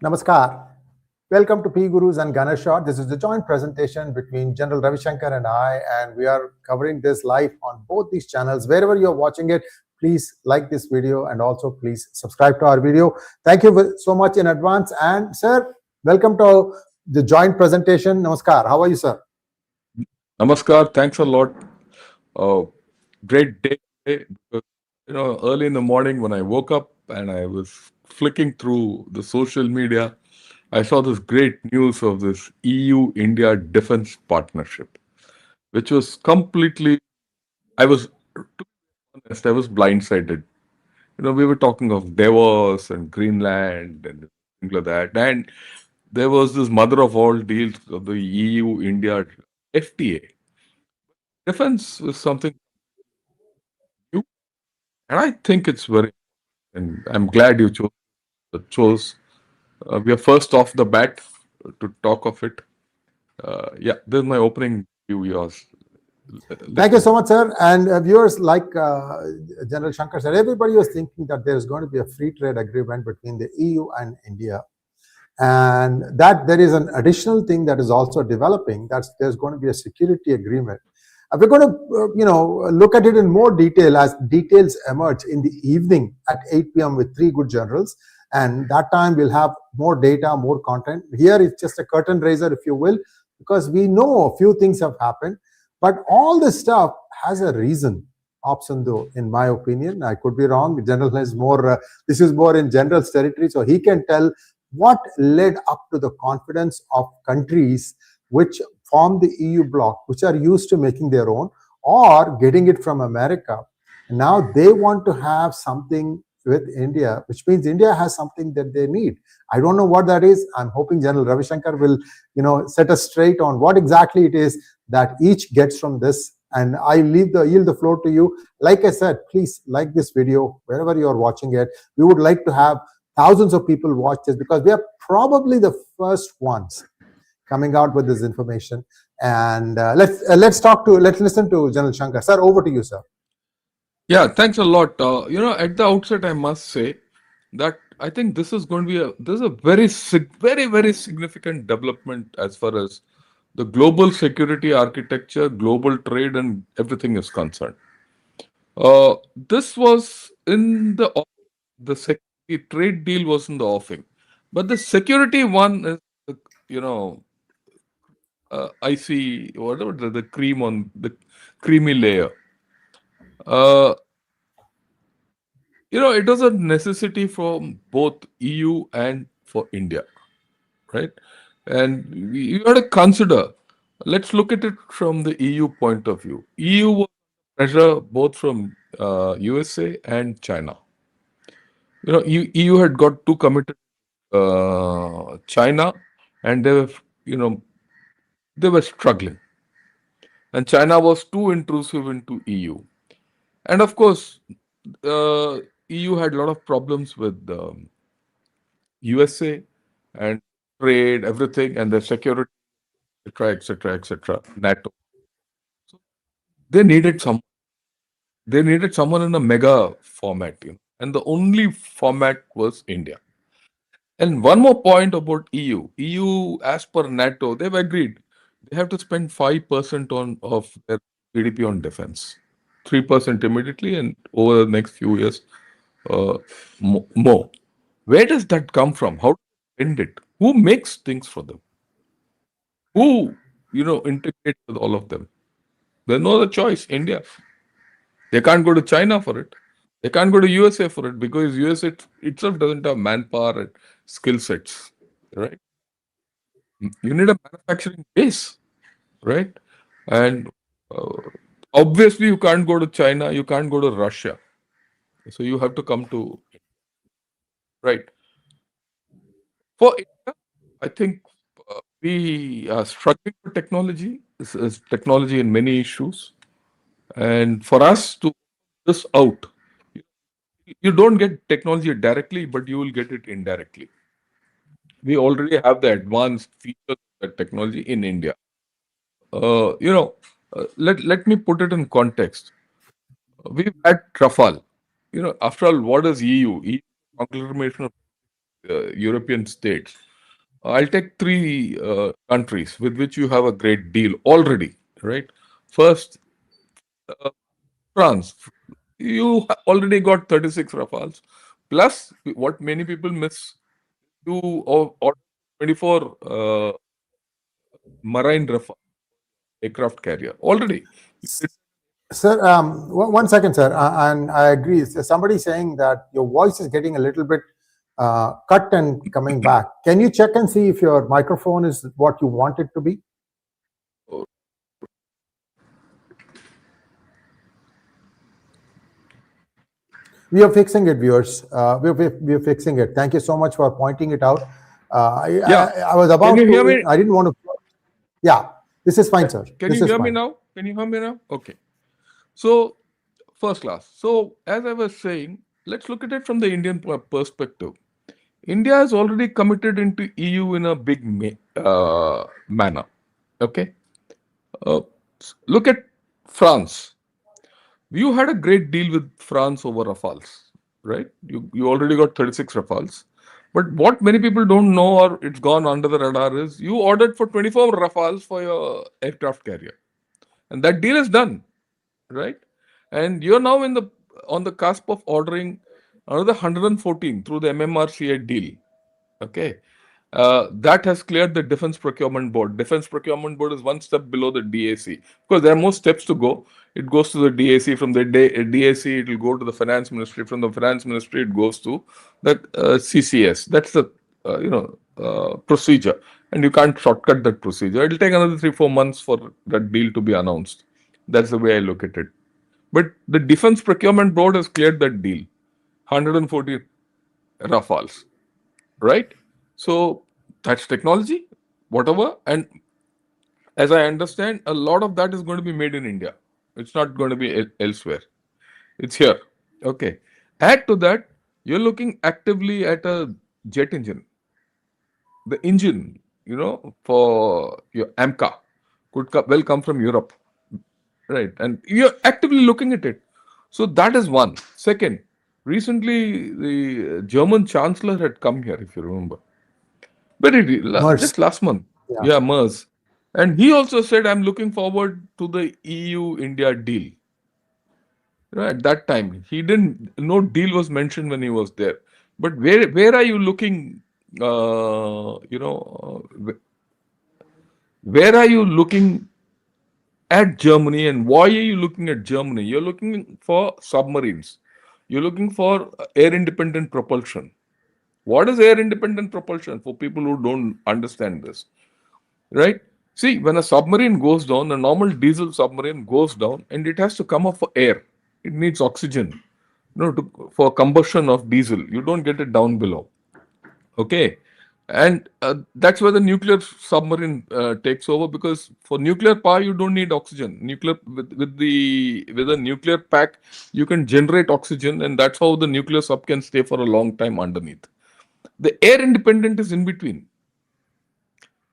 Namaskar. Welcome to P Gurus and Ganesh. This is the joint presentation between General Ravi Shankar and I, and we are covering this live on both these channels. Wherever you're watching it, please like this video and also please subscribe to our video. Thank you so much in advance. And sir, welcome to the joint presentation. Namaskar. How are you, sir? Namaskar. Thanks a lot. Uh, Great day today. Because, early in the morning when I woke up and I was flicking through the social media, I saw this great news of this EU-India defense partnership, which was completely. I was, to be honest, I was blindsided. We were talking of Davos and Greenland and things like that, and there was this mother of all deals of the EU-India FTA. Defense is something new, and I think it's very. And I'm glad you chose. We are first off the bat to talk of it. Yeah, this is my opening view. Yours. Thank you Let's. so much, sir. And viewers, like General Shankar said, everybody was thinking that there is going to be a free trade agreement between the EU and India, and that there is an additional thing that is also developing. That's there's going to be a security agreement. We're going to, look at it in more detail as details emerge in the evening at 8 p.m. with three good generals. And that time we'll have more data, more content. Here it's just a curtain raiser, if you will, because we know a few things have happened. But all this stuff has a reason. Option though, in my opinion, I could be wrong. General is more. This is more in general's territory, so he can tell what led up to the confidence of countries which form the EU bloc, which are used to making their own or getting it from America. Now they want to have something with India, which means India has something that they need. I don't know what that is. I'm hoping General Ravi Shankar will, set us straight on what exactly it is that each gets from this. And I yield the floor to you. Like I said, please like this video wherever you're watching it. We would like to have thousands of people watch this because we are probably the first ones coming out with this information. And let's listen to General Shankar. Sir, over to you, sir. Yeah, thanks a lot. At the outset, I must say that I think this is going to be a very very significant development as far as the global security architecture, global trade, and everything is concerned. This was in the security trade deal was in the offing, but the security one is, you know, icy whatever the cream on the creamy layer. Uh, it was a necessity for both EU and for India, right? And you got to consider. Let's look at it from the EU point of view. EU was pressure both from USA and China. EU had got too committed China, and they were struggling, and China was too intrusive into EU, and of course, EU had a lot of problems with USA and trade, everything, and their security, etc., etc., etc. NATO. So they needed some. They needed someone in a mega format, and the only format was India. And one more point about EU. EU, as per NATO, they've agreed they have to spend 5% on of their GDP on defense, 3% immediately, and over the next few years, uh, more. Where does that come from? How to spend it? Who makes things for them? Who integrates with all of them? There's no other choice. India. They can't go to China for it. They can't go to USA for it because USA itself doesn't have manpower and skill sets, right? You need a manufacturing base, right? And uh, obviously, you can't go to China, you can't go to Russia, so you have to come to right. For India, I think we are struggling with technology. This is technology in many issues, and for us to this out, you don't get technology directly, but you will get it indirectly. We already have the advanced features of that technology in India. Let me put it in context. We've had Rafale. After all, what is EU? EU is a conglomeration of. European states. I'll take three countries with which you have a great deal already, right? First, uh, France. You already got 36 Rafales. Plus, what many people miss, you or 24 marine aircraft carrier already. Sir, one second, sir, and I agree. Somebody saying that your voice is getting a little bit cut and coming back. Can you check and see if your microphone is what you want it to be? We are fixing it, viewers. We are fixing it. Thank you so much for pointing it out. Yeah. I was about Can you hear to. me? I didn't want to. Yeah, this is fine, sir. Can This you is hear me fine. now? Can you hear me now? Okay. So, first class. So, as I was saying, let's look at it from the Indian perspective. India has already committed into EU in a big manner. Okay. Uh, Look at France. You had a great deal with France over Rafales, right? You already got 36 Rafales. But what many people don't know, or it's gone under the radar, is you ordered for 24 Rafales for your aircraft carrier. And that deal is done, right? And you're now in the on the cusp of ordering another 114 through the MMRCA deal. Okay. That has cleared the Defense Procurement Board. Defense Procurement Board is one step below the DAC because there are more steps to go. It goes to the DAC. From the DAC, it will go to the Finance Ministry. From the Finance Ministry, it goes to the CCS. That's the procedure, and you can't shortcut that procedure. It will take another 3-4 months for that deal to be announced. That's the way I look at it. But the Defense Procurement Board has cleared that deal. 140 Rafales, right? So that's technology, whatever. And as I understand, a lot of that is going to be made in India. It's not going to be elsewhere. It's here. Okay. Add to that, you're looking actively at a jet engine. The engine, for your AMCA could well come from Europe, right? And you're actively looking at it. So that is one. Second, recently the German chancellor had come here, if you remember. Mercy. Just last month. Yeah. Yeah, MERS. And he also said, I'm looking forward to the EU India deal. At that time, he didn't, no deal was mentioned when he was there. But where are you looking, where are you looking at Germany and why are you looking at Germany? You're looking for submarines. You're looking for air independent propulsion. What is air independent propulsion for people who don't understand this? Right? See, when a submarine goes down, a normal diesel submarine goes down and it has to come up for air. It needs oxygen, for combustion of diesel. You don't get it down below. Okay. And that's where the nuclear submarine takes over because for nuclear power you don't need oxygen. Nuclear with a nuclear pack you can generate oxygen and that's how the nuclear sub can stay for a long time underneath. The air independent is in between.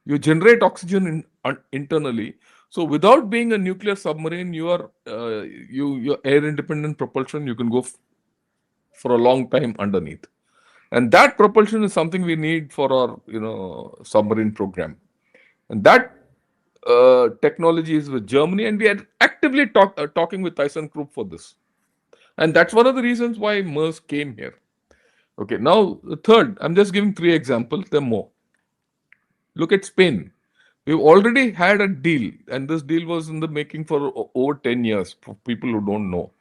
You generate oxygen internally. So without being a nuclear submarine, you are your air independent propulsion. You can go for a long time underneath, and that propulsion is something we need for our submarine program. And that technology is with Germany, and we are actively talking with ThyssenKrupp for this. And that's one of the reasons why MERS came here. Okay, now the third, I'm just giving three examples. There are more. Look at Spain. We've already had a deal, and this deal was in the making for over 10 years for people who don't know.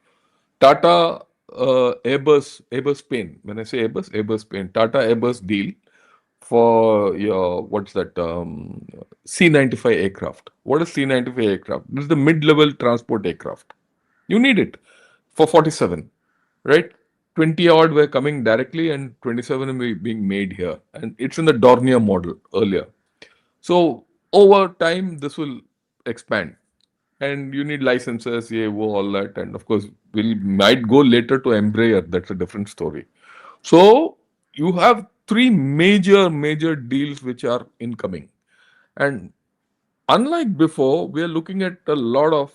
Tata Airbus Spain. When I say Airbus Spain, Tata Airbus deal for your, what's that, C-95 aircraft. What is C-95 aircraft? This is the mid-level transport aircraft. You need it for 47, right? 20 odd were coming directly and 27 are being made here. And it's in the Dornier model earlier. So over time, this will expand, and you need licenses, yeah, all that, and of course, we might go later to Embraer. That's a different story. So you have three major deals which are incoming, and unlike before, we are looking at a lot of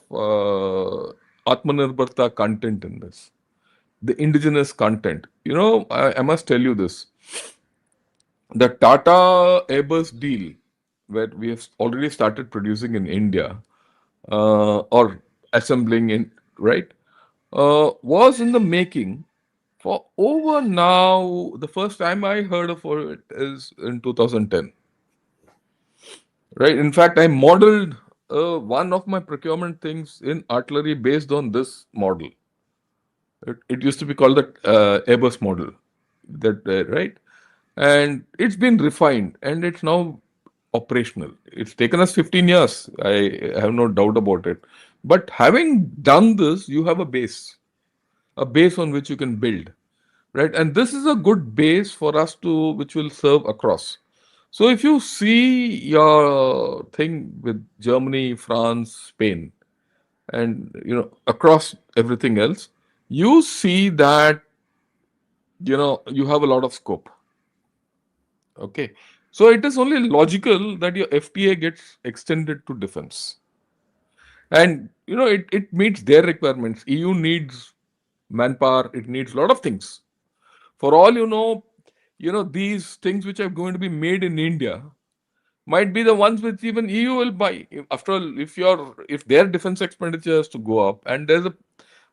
Atmanirbharta content in this, the indigenous content. I must tell you this. the Tata Airbus deal, where we have already started producing in India or assembling in, right, was in the making for over now. The first time I heard of it is in 2010, right? In fact, I modeled one of my procurement things in artillery based on this model. It used to be called the Airbus model, that right, and it's been refined and it's now operational. It's taken us 15 years. I have no doubt about it. But having done this, you have a base on which you can build, right? And this is a good base for us to, which will serve across. So if you see your thing with Germany, France, Spain, and across everything else, you see that you have a lot of scope. Okay, so it is only logical that your FTA gets extended to defense, and it meets their requirements. EU needs manpower, it needs a lot of things. For all these things which are going to be made in India might be the ones which even EU will buy. After all, if their defense expenditure has to go up, and there's a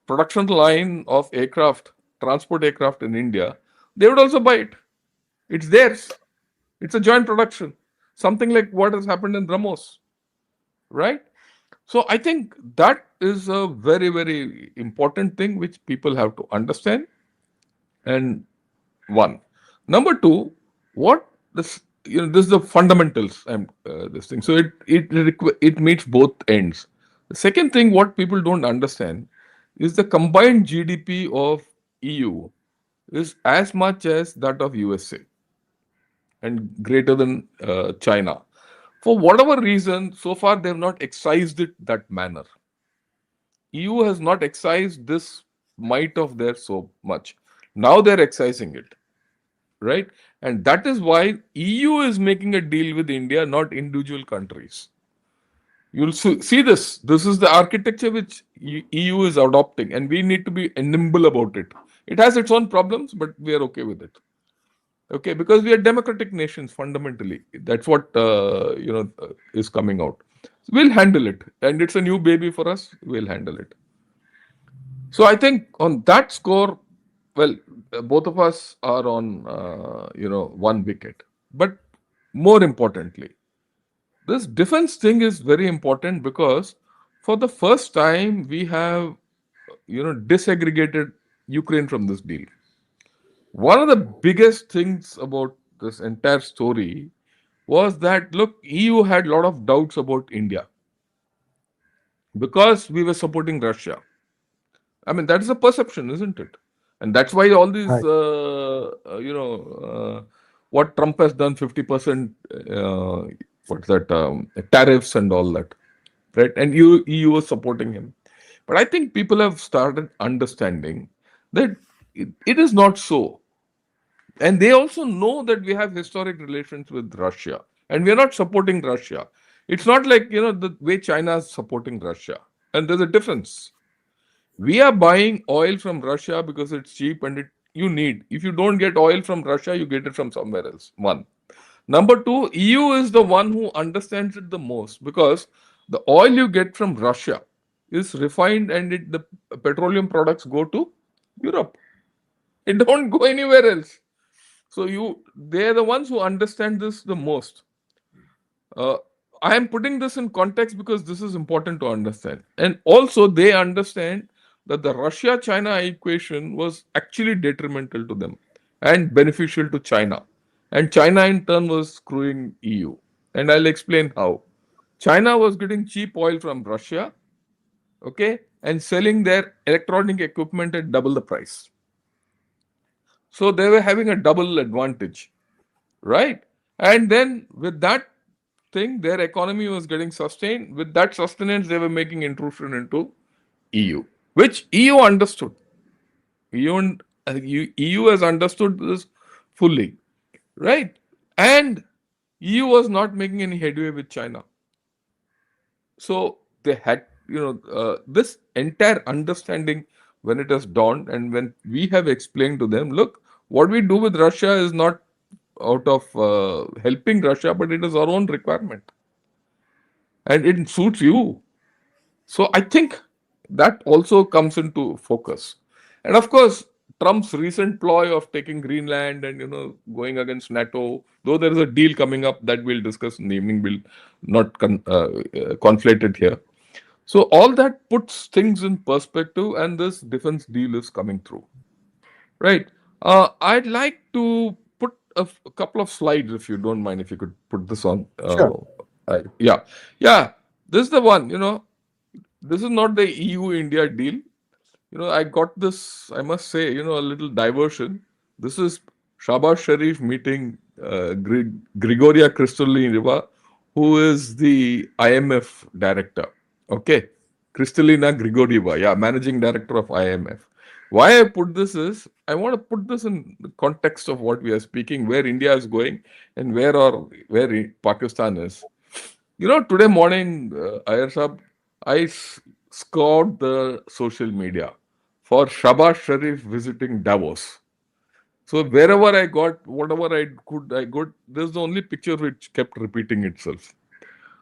production line of aircraft, transport aircraft in India, they would also buy it. It's theirs. It's a joint production. Something like what has happened in Brahmos, right? So I think that is a very, very important thing which people have to understand. And one. Number two, what this is the fundamentals and this thing. So it meets both ends. The second thing what people don't understand is the combined GDP of EU is as much as that of USA and greater than China. For whatever reason, so far they have not excised it that manner. EU has not excised this might of theirs so much. Now they're excising it, right? And that is why EU is making a deal with India, not individual countries. You'll see this. This is the architecture which EU is adopting, and we need to be nimble about it. It has its own problems, but we are okay with it. Okay, because we are democratic nations fundamentally. That's what is coming out. We'll handle it, and it's a new baby for us. We'll handle it. So I think on that score, well, both of us are on one wicket. But more importantly, this defense thing is very important because for the first time we have disaggregated Ukraine from this deal. One of the biggest things about this entire story was that look, EU had a lot of doubts about India because we were supporting Russia. I mean, that is a perception, isn't it? And that's why all these, Right. what Trump has done, 50%, what's that, tariffs and all that, right? And EU was supporting him. But I think people have started understanding that it is not so. And they also know that we have historic relations with Russia and we are not supporting Russia. It's not like, the way China is supporting Russia. And there's a difference. We are buying oil from Russia because it's cheap and you need. If you don't get oil from Russia, you get it from somewhere else. One. Number two, EU is the one who understands it the most because the oil you get from Russia is refined and the petroleum products go to Europe. It don't go anywhere else. So they're the ones who understand this the most. Uh, I am putting this in context because this is important to understand. And also, they understand that the Russia China equation was actually detrimental to them and beneficial to China. And China, in turn, was screwing EU. And I'll explain how. China was getting cheap oil from Russia, okay, and selling their electronic equipment at double the price. So they were having a double advantage, right? And then with that thing, their economy was getting sustained. With that sustenance, they were making intrusion into EU, which EU understood. EU has understood this fully, right? And EU was not making any headway with China. So they had, this entire understanding when it has dawned, and when we have explained to them, look, what we do with Russia is not helping Russia, but it is our own requirement, and it suits you. So I think that also comes into focus. And of course, Trump's recent ploy of taking Greenland and going against NATO, though there is a deal coming up that we'll discuss in the evening, will not conflate it here. So all that puts things in perspective, and this defense deal is coming through. Right. I'd like to put a couple of slides, if you don't mind, if you could put this on. Sure. Yeah. Yeah. This is the one, this is not the EU India deal. I got this, I must say, a little diversion. This is Shahbaz Sharif meeting Grigoria Kristalina, who is the IMF director. Okay. Kristalina Grigorieva, yeah, managing director of IMF. Why I put this is, I want to put this in the context of what we are speaking, where India is going and where Pakistan is. Today morning, Iyer Sahab, I scoured the social media for Shahbaz Sharif visiting Davos. So wherever I got, whatever I got, this is the only picture which kept repeating itself.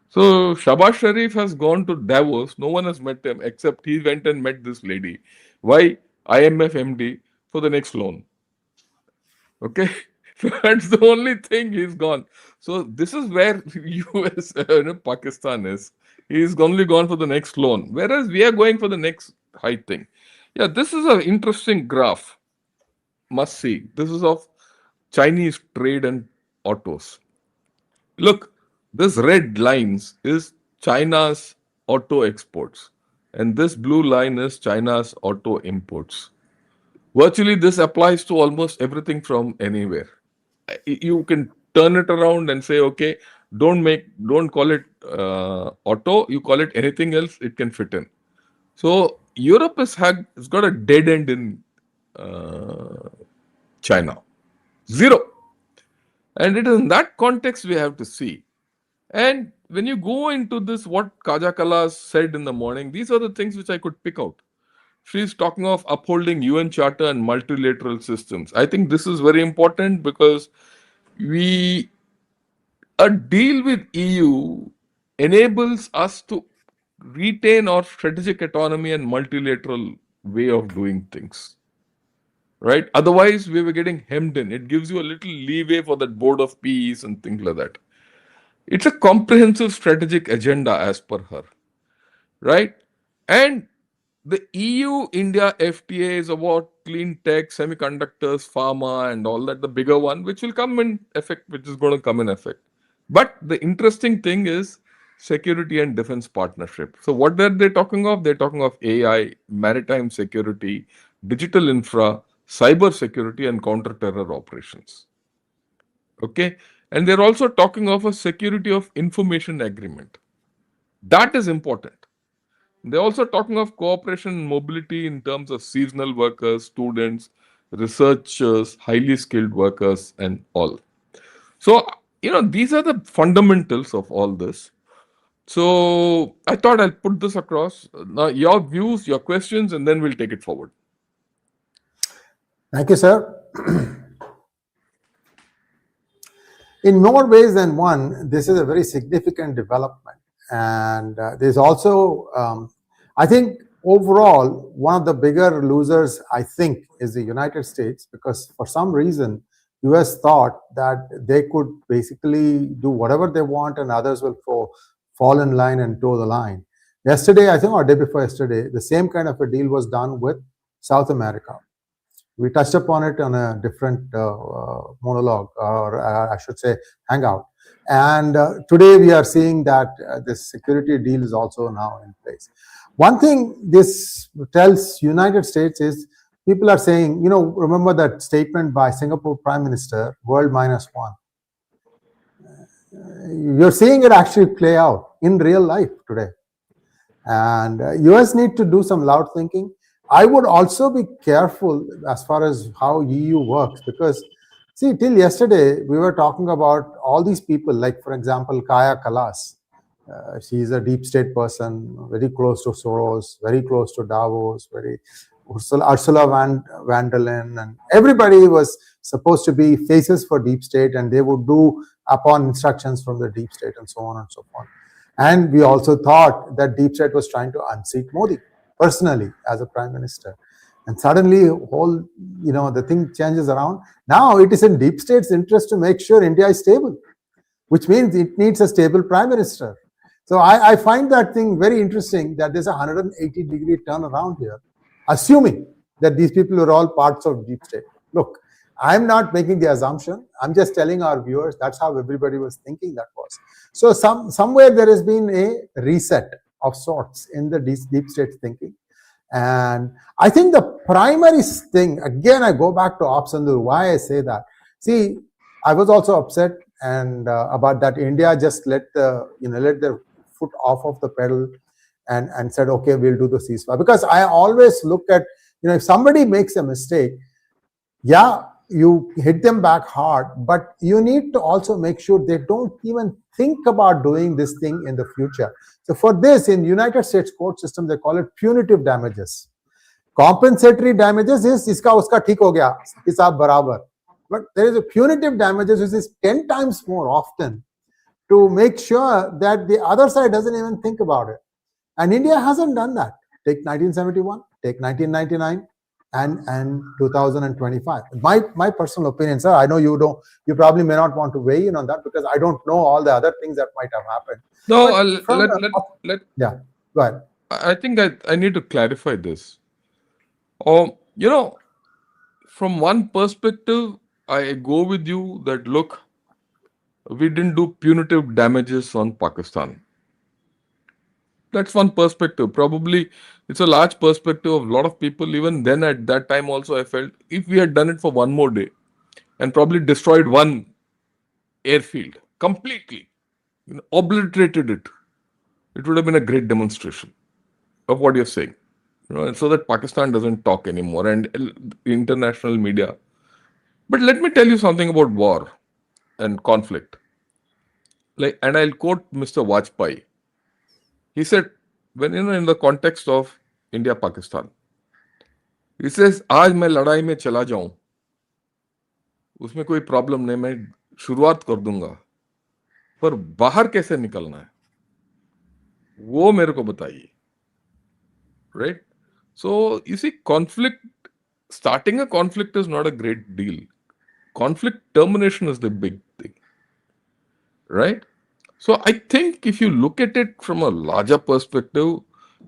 So Shahbaz Sharif has gone to Davos. No one has met him except he went and met this lady. Why? IMF MD for the next loan. Okay, that's the only thing he's gone. So this is where US, Pakistan is. He's only gone for the next loan, whereas we are going for the next high thing. Yeah, this is an interesting graph. Must see. This is of Chinese trade and autos. Look, this red lines is China's auto exports, and this blue line is China's auto imports. Virtually, this applies to almost everything from anywhere. You can turn it around and say, okay, don't call it auto, you call it anything else, it can fit in. So Europe has got a dead end in uh, China, zero. And it is in that context we have to see. And when you go into this, what Kaja Kala said in the morning, these are the things which I could pick out. She's talking of upholding UN Charter and multilateral systems. I think this is very important because we a deal with EU enables us to retain our strategic autonomy and multilateral way of doing things. Right? Otherwise, we were getting hemmed in. It gives you a little leeway for that board of peace and things like that. It's a comprehensive strategic agenda as per her. Right? And the EU India FTA is about clean tech, semiconductors, pharma, and all that, the bigger one, which will come in effect, which is going to come in effect. But the interesting thing is security and defense partnership. So, what are they talking of? They're talking of AI, maritime security, digital infra, cyber security, and counter terror operations. Okay. And they're also talking of a security of information agreement. That is important. They're also talking of cooperation and mobility in terms of seasonal workers, students, researchers, highly skilled workers, and all. So, these are the fundamentals of all this. So, I thought I'll put this across. Now, your views, your questions, and then we'll take it forward. Thank you, sir. In more ways than one, this is a very significant development. And there's also, I think, overall, one of the bigger losers, I think, is the United States, because for some reason, US thought that they could basically do whatever they want and others will fall in line and toe the line. Yesterday, I think, or day before yesterday, the same kind of a deal was done with South America. We touched upon it on a different monologue, or I should say, hangout. And today we are seeing that this security deal is also now in place. One thing this tells United States is people are saying, remember that statement by Singapore Prime Minister, world minus one. You're seeing it actually play out in real life today. And US need to do some loud thinking. I would also be careful as far as how EU works, because see, till yesterday we were talking about all these people, like for example, Kaya Kalas. She's a deep state person, very close to Soros, very close to Davos, very Ursula van der Leyen, and everybody was supposed to be faces for deep state, and they would do upon instructions from the deep state, and so on and so forth. And we also thought that deep state was trying to unseat Modi personally as a prime minister. And suddenly, whole the thing changes around. Now it is in deep state's interest to make sure India is stable, which means it needs a stable prime minister. So I find that thing very interesting that there's a 180-degree turnaround here, assuming that these people are all parts of deep state. Look, I'm not making the assumption. I'm just telling our viewers that's how everybody was thinking that was. So somewhere there has been a reset of sorts in the deep state thinking. And I think the primary thing, again, I go back to Opsandur, why I say that. See, I was also upset and about that India just let their foot off of the pedal and said, okay, we'll do the ceasefire. Because I always look at, if somebody makes a mistake, yeah, you hit them back hard, but you need to also make sure they don't even think about doing this thing in the future. So for this, in United States court system, they call it punitive damages. Compensatory damages is iska uska theek ho gaya, hisab barabar. But there is a punitive damages which is 10 times more often to make sure that the other side doesn't even think about it. And India hasn't done that. Take 1971, take 1999, and 2025. My personal opinion, sir, I know you probably may not want to weigh in on that because I don't know all the other things that might have happened. No, yeah, go ahead. I think I need to clarify this. From one perspective, I go with you that look, we didn't do punitive damages on Pakistan. That's one perspective. Probably it's a large perspective of a lot of people. Even then, at that time, also, I felt if we had done it for one more day and probably destroyed one airfield completely, obliterated it, it would have been a great demonstration of what you're saying. So that Pakistan doesn't talk anymore and international media. But let me tell you something about war and conflict. And I'll quote Mr. Vajpayee. He said, when in the context of India Pakistan, he says, आज मैं लड़ाई में चला जाऊं, उसमें कोई problem नहीं, मैं शुरुआत कर दूंगा, पर बाहर कैसे निकलना है वो मेरे को बताइए. Right? So you see, starting a conflict is not a great deal. Conflict termination is the big thing. Right? So I think if you look at it from a larger perspective,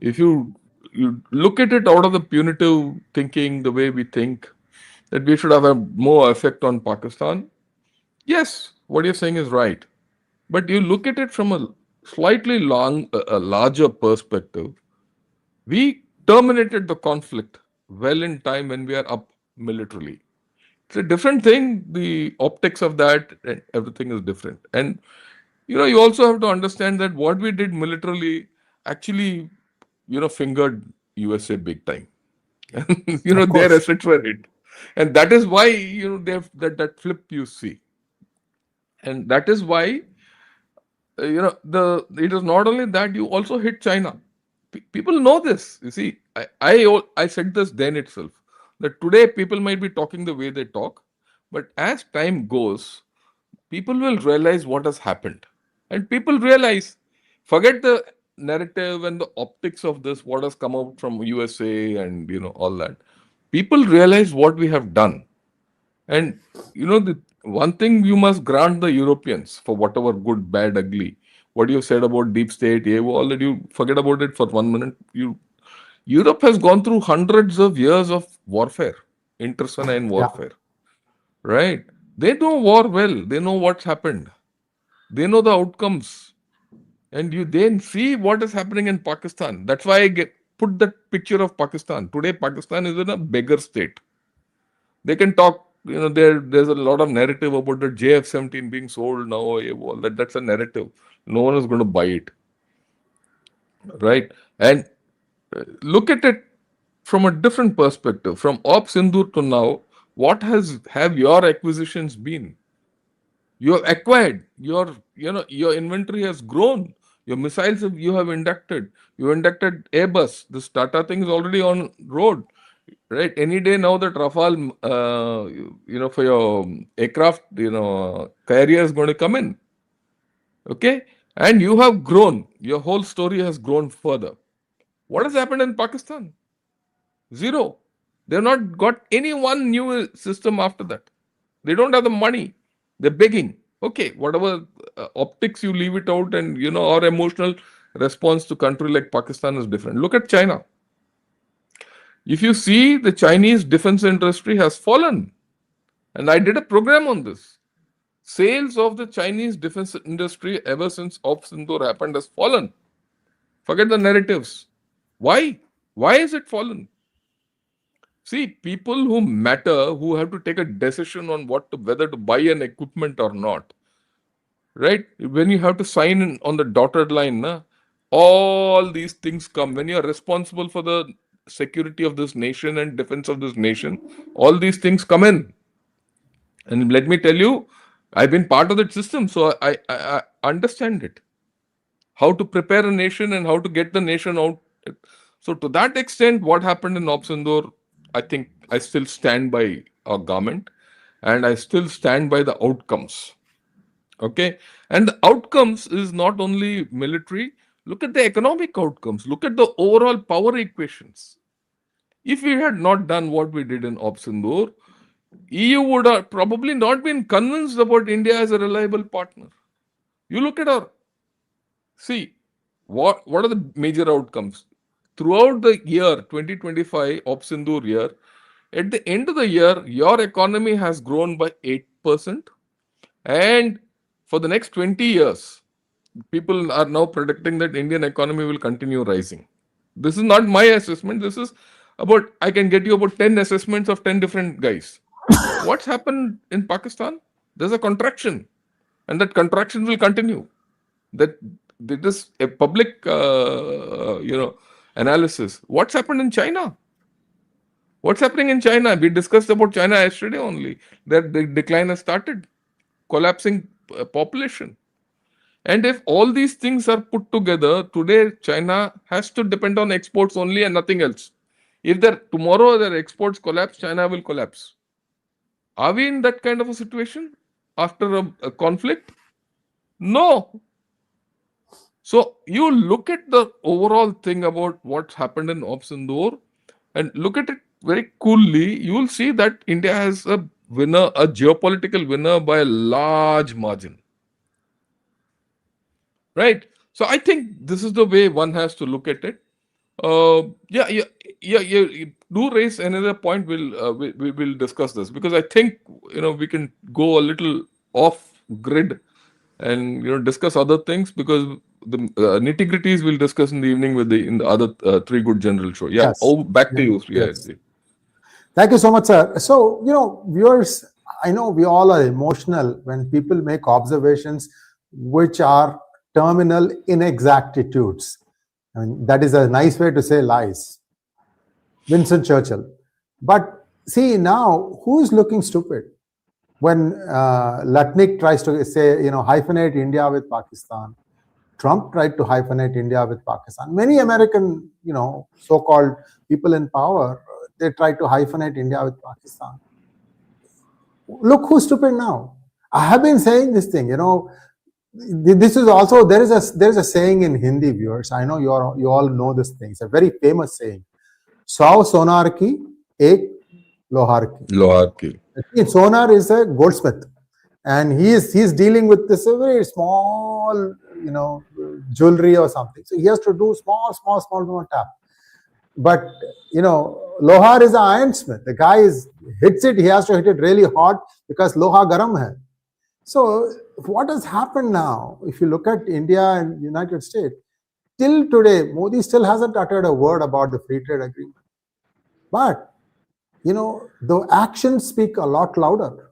if you look at it out of the punitive thinking, the way we think that we should have a more effect on Pakistan, yes, what you're saying is right. But you look at it from a slightly larger perspective, we terminated the conflict well in time when we are up militarily. It's a different thing. The optics of that and everything is different. And you also have to understand that what we did militarily actually, fingered USA big time. Their assets were hit. And that is why, they have that flip you see. And that is why, it is not only that, you also hit China. People know this. You see, I said this then itself, that today people might be talking the way they talk, but as time goes, people will realize what has happened. And people realize, forget the narrative and the optics of this, what has come out from USA and all that. People realize what we have done. And the one thing you must grant the Europeans, for whatever good, bad, ugly, what you said about deep state, all that, you forget about it for 1 minute. Europe has gone through hundreds of years of warfare, intercennine warfare. Right? They know war well. They know what's happened. They know the outcomes. And you then see what is happening in Pakistan. That's why I put that picture of Pakistan. Today, Pakistan is in a beggar state. They can talk, there's a lot of narrative about the JF-17 being sold now. That's a narrative. No one is going to buy it. Right? And look at it from a different perspective. From Op Sindoor to now, what have your acquisitions been? You have acquired, your inventory has grown. Your missiles you have inducted. You inducted Airbus. This Tata thing is already on road. right? Any day now that Rafale, for your aircraft, carrier is going to come in. Okay, and you have grown. Your whole story has grown further. What has happened in Pakistan? Zero. They've not got any one new system after that. They don't have the money. They're begging. Okay, whatever optics you leave it out, and our emotional response to country like Pakistan is different. Look at China. If you see, the Chinese defense industry has fallen, and I did a program on this. Sales of the Chinese defense industry ever since Op Sindoor happened has fallen. Forget the narratives. Why? Why is it fallen? See, people who matter, who have to take a decision on whether to buy an equipment or not, right? When you have to sign in on the dotted line, all these things come. When you are responsible for the security of this nation and defense of this nation, all these things come in. And let me tell you, I've been part of that system, so I understand it. How to prepare a nation and how to get the nation out. So to that extent, what happened in Obsindor, I think I still stand by our government, and I still stand by the outcomes. Okay, and the outcomes is not only military. Look at the economic outcomes. Look at the overall power equations. If we had not done what we did in Obsindor, EU would have probably not been convinced about India as a reliable partner. You look at our see what are the major outcomes throughout the year 2025 Obsindur year. At the end of the year, your economy has grown by 8%, and for the next 20 years, people are now predicting that Indian economy will continue rising. This is not my assessment. This is about I can get you about 10 assessments of 10 different guys. What's happened in Pakistan? There's a contraction, and that contraction will continue. That is a public, analysis. What's happened in China? What's happening in China? We discussed about China yesterday only. That the decline has started, collapsing population. And if all these things are put together, today China has to depend on exports only and nothing else. If tomorrow their exports collapse, China will collapse. Are we in that kind of a situation after a conflict? No. So you look at the overall thing about what's happened in Ops Indore and look at it very coolly, you will see that India has a winner, a geopolitical winner by a large margin. Right? So I think this is the way one has to look at it. Yeah. You do raise another point. We will discuss this because I think we can go a little off grid and discuss other things because the nitty gritties we'll discuss in the evening in the other three good general show. Yeah. Yes. Oh, back to you, Sree Iyer. Yes. Thank you so much, sir. So, viewers, I know we all are emotional when people make observations which are terminal inexactitudes. I mean, that is a nice way to say lies. Winston Churchill. But see, now, who is looking stupid? When Lutnick tries to say, hyphenate India with Pakistan, Trump tried to hyphenate India with Pakistan. Many American, so-called people in power, they tried to hyphenate India with Pakistan. Look who's stupid now. I have been saying this thing, this is also there is a saying in Hindi, viewers. I know you all know this thing. It's a very famous saying. 100 sonar ki, ek lohar ki. Lohar ki. Sonar is a goldsmith, and he's dealing with this very small, jewelry or something. So he has to do small tap. But lohar is an ironsmith. The guy hits it. He has to hit it really hard because loha garam hai. So what has happened now? If you look at India and United States, till today, Modi still hasn't uttered a word about the free trade agreement. But the actions speak a lot louder.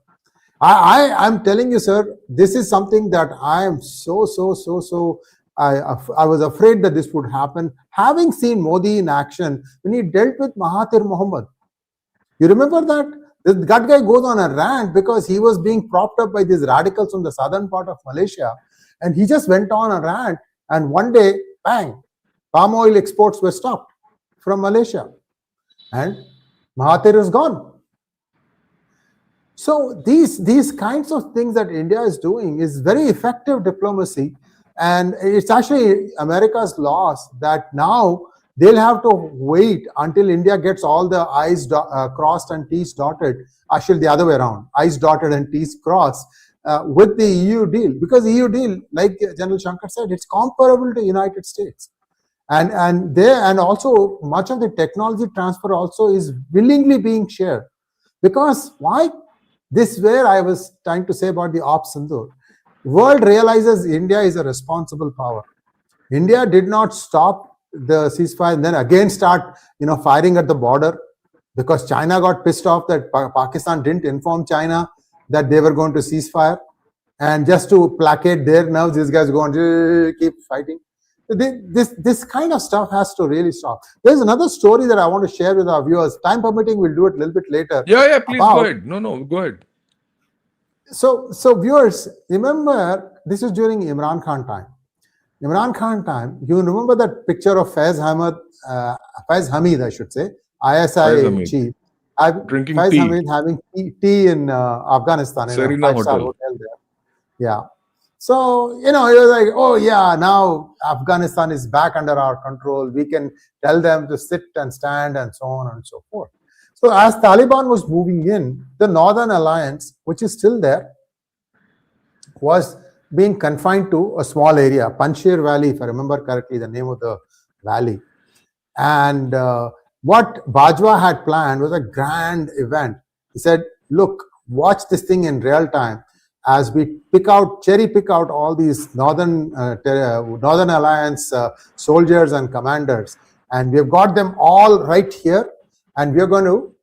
I'm telling you, sir, this is something that I am so. I was afraid that this would happen. Having seen Modi in action when he dealt with Mahathir Mohamad, you remember that? That guy goes on a rant because he was being propped up by these radicals from the southern part of Malaysia, and he just went on a rant. And one day, bang, palm oil exports were stopped from Malaysia. And Mahathir is gone. So these kinds of things that India is doing is very effective diplomacy, and it's actually America's loss that now they'll have to wait until India gets all the I's crossed and T's dotted. Actually, the other way around: I's dotted and T's crossed with the EU deal, because EU deal, like General Shankar said, it's comparable to United States, and also much of the technology transfer also is willingly being shared, because why? This is where I was trying to say about the Op Sindoor. World realizes India is a responsible power. India did not stop the ceasefire and then again start, firing at the border, because China got pissed off that Pakistan didn't inform China that they were going to ceasefire, and just to placate their nerves, these guys go on keep fighting. This kind of stuff has to really stop. There's another story that I want to share with our viewers. Time permitting, we'll do it a little bit later. Yeah, please go ahead. No, go ahead. So viewers, remember, this is during Imran Khan time. Imran Khan time, you remember that picture of Faiz Hamid, I should say, ISI chief. Drinking Faiz tea. Hamid having tea in Afghanistan, in a five-star hotel there. Yeah. So, he was like, oh yeah, now Afghanistan is back under our control. We can tell them to sit and stand and so on and so forth. So as Taliban was moving in, the Northern Alliance, which is still there, was being confined to a small area, Panjshir Valley, if I remember correctly, the name of the valley. And what Bajwa had planned was a grand event. He said, look, watch this thing in real time as we cherry pick out all these Northern Alliance soldiers and commanders. And we've got them all right here, and we're going to,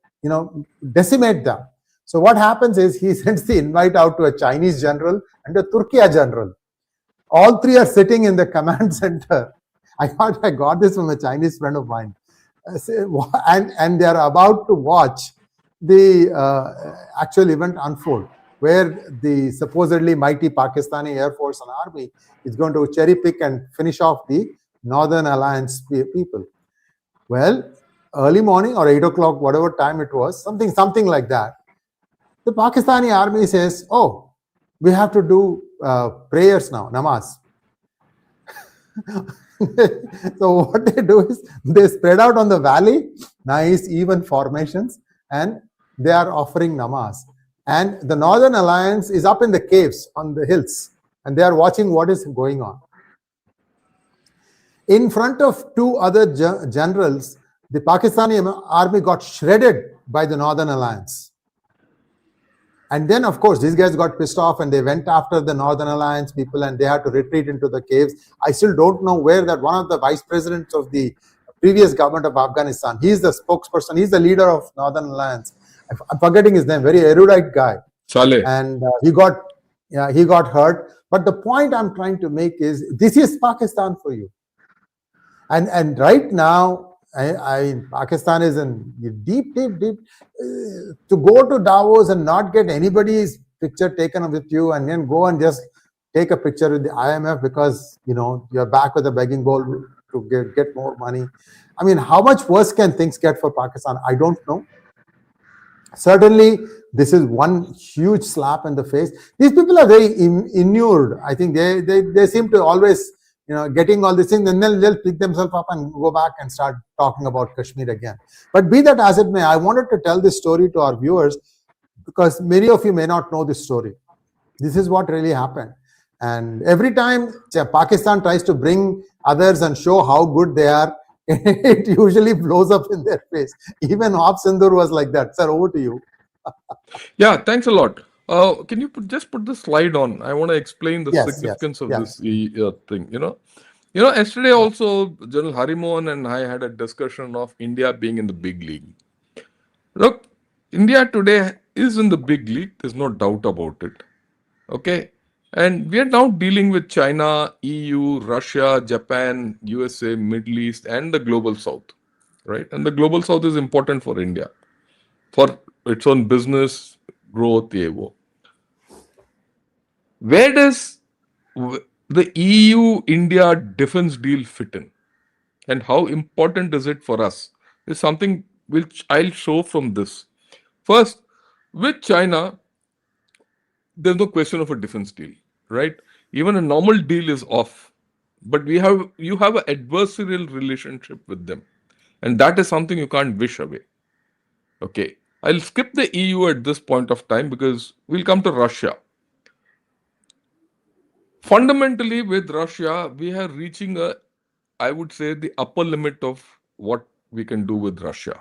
decimate them. So what happens is he sends the invite out to a Chinese general and a Turkey general. All three are sitting in the command center. I thought I got this from a Chinese friend of mine. And they are about to watch the actual event unfold, where the supposedly mighty Pakistani Air Force and Army is going to cherry pick and finish off the Northern Alliance people. Well, early morning or 8 o'clock, whatever time it was, something like that, the Pakistani Army says, oh, we have to do prayers now, namaz. So what they do is they spread out on the valley, nice even formations, and they are offering namaz. And the Northern Alliance is up in the caves on the hills, and they are watching what is going on. In front of two other generals, the Pakistani army got shredded by the Northern Alliance. And then, of course, these guys got pissed off and they went after the Northern Alliance people, and they had to retreat into the caves. I still don't know where that one of the vice presidents of the previous government of Afghanistan, he's the spokesperson, he's the leader of Northern Alliance. I'm forgetting his name, very erudite guy. Saleh. And he got hurt. But the point I'm trying to make is, this is Pakistan for you. And right now, Pakistan is in deep. To go to Davos and not get anybody's picture taken with you, and then go and just take a picture with the IMF because you're back with a begging bowl to get more money. I mean, how much worse can things get for Pakistan? I don't know. Certainly, this is one huge slap in the face. These people are very inured. I think they seem to always getting all these things, and then they'll pick themselves up and go back and start talking about Kashmir again. But be that as it may, I wanted to tell this story to our viewers because many of you may not know this story. This is what really happened. And every time Pakistan tries to bring others and show how good they are, it usually blows up in their face. Even Op Sindoor was like that. Sir, over to you. Yeah, thanks a lot. Can you just put the slide on? I want to explain the significance of this thing. Yesterday also, General Harimohan and I had a discussion of India being in the big league. Look, India today is in the big league. There's no doubt about it. Okay. And we are now dealing with China, EU, Russia, Japan, USA, Middle East, and the global south. Right. And the global south is important for India for its own business growth. Where does the EU-India defense deal fit in? And how important is it for us? Is something which I'll show from this. First, with China, there's no question of a defense deal, right? Even a normal deal is off. But you have an adversarial relationship with them. And that is something you can't wish away. Okay. I'll skip the EU at this point of time because we'll come to Russia. Fundamentally, with Russia, we are reaching I would say, the upper limit of what we can do with Russia,